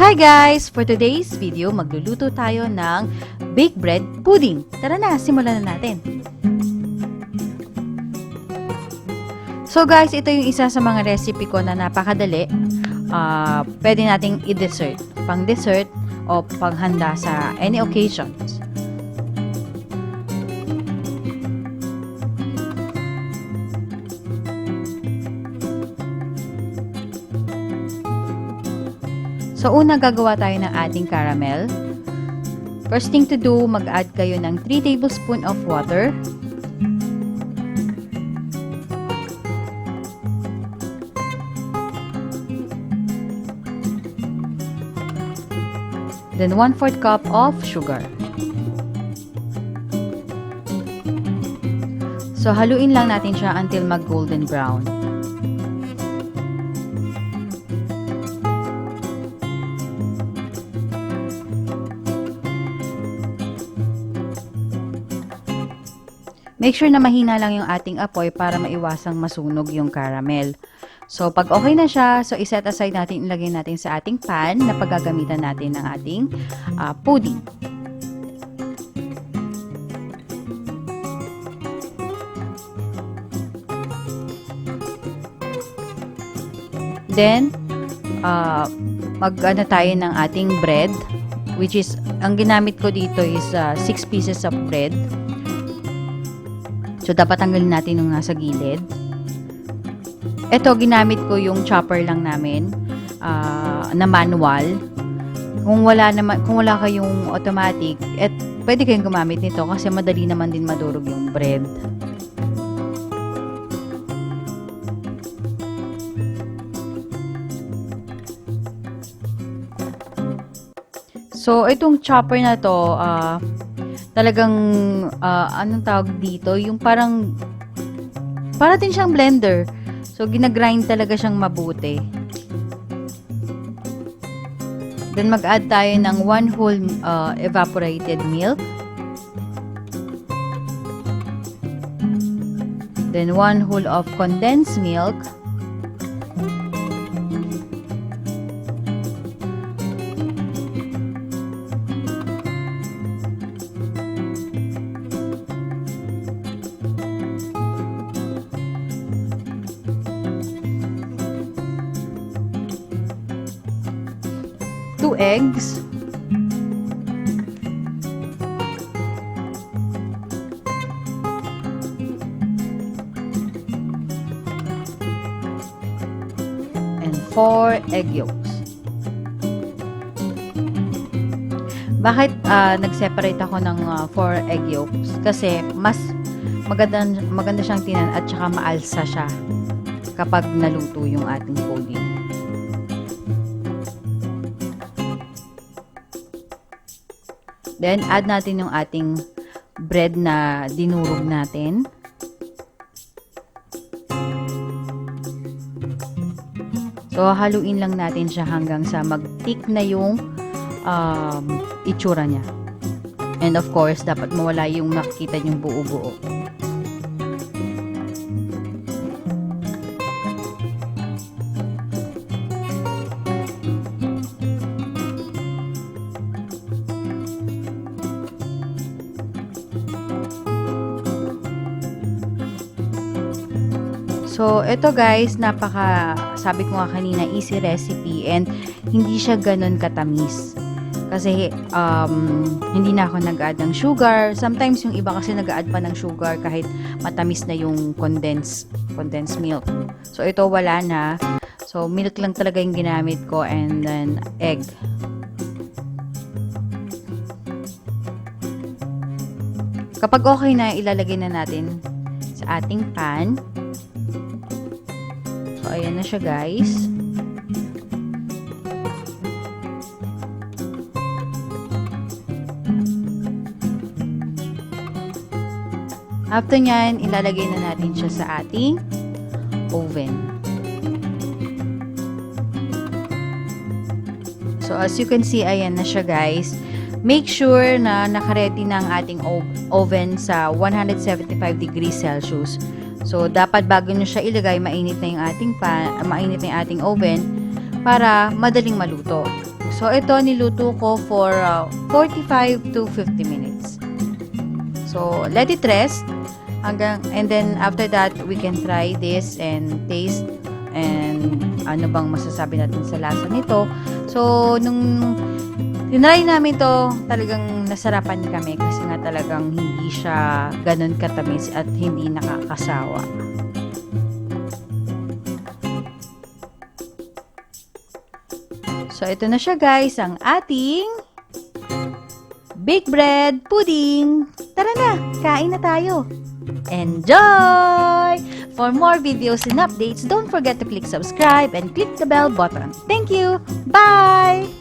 Hi guys! For today's video, magluluto tayo ng baked bread pudding. Tara na, simulan na natin. So guys, ito yung isa sa mga recipe ko na napakadali. Pwede nating i-dessert. Pang dessert o panghanda sa any occasions. So, una gagawa tayo ng ating caramel. First thing to do, mag-add kayo ng 3 tablespoons of water. Then 1/4 cup of sugar. So, haluin lang natin siya until mag-golden brown. Make sure na mahina lang yung ating apoy para maiwasang masunog yung caramel. So, pag okay na siya, so iset aside natin, ilagay natin sa ating pan na paggagamitan natin ng ating pudding. Then, mag-ano tayo ng ating bread, which is, ang ginamit ko dito is 6 pieces of bread. So, dapat tanggalin natin yung nasa gilid. Ito, ginamit ko yung chopper lang namin na manual. Kung wala kayong automatic, pwede kayong gumamit nito kasi madali naman din madurog yung bread. So, itong chopper na to, talagang, anong tawag dito? Yung para din siyang blender. So, ginagrind talaga siyang mabuti. Then, mag-add tayo ng 1 whole evaporated milk. Then, 1 whole of condensed milk. Two eggs, and 4 egg yolks. Bakit nag-separate ako ng 4 egg yolks? Kasi mas maganda siyang tingnan at saka maalsa siya kapag naluto yung ating pudding. Then, add natin yung ating bread na dinurog natin. So, haluin lang natin siya hanggang sa mag-thick na yung itsura niya. And of course, dapat mawala yung makikita yung buo-buo. So, ito guys, sabi ko nga kanina, easy recipe and hindi siya ganun katamis. Kasi, hindi na ako nag-add ng sugar. Sometimes, yung iba kasi nag-add pa ng sugar kahit matamis na yung condensed milk. So, ito wala na. So, milk lang talaga yung ginamit ko and then egg. Kapag okay na, ilalagay na natin sa ating pan. So, ayan na siya guys. After nyan, ilalagay na natin siya sa ating oven. So, as you can see, ayan na siya guys. Make sure na nakaready na ang ating oven sa 175 degrees Celsius. So, dapat bago nyo siya ilagay, mainit na yung ating oven para madaling maluto. So, ito niluto ko for 45 to 50 minutes. So, let it rest. And then, after that, we can try this and taste. And ano bang masasabi natin sa lasa nito. So, nung tinry namin to, talagang nasarapan kami kasi nga talagang hindi siya ganun katamis at hindi nakakasawa. So, ito na siya guys, ang ating baked bread pudding. Tara na, kain na tayo. Enjoy! For more videos and updates, don't forget to click subscribe and click the bell button. Thank you! Bye!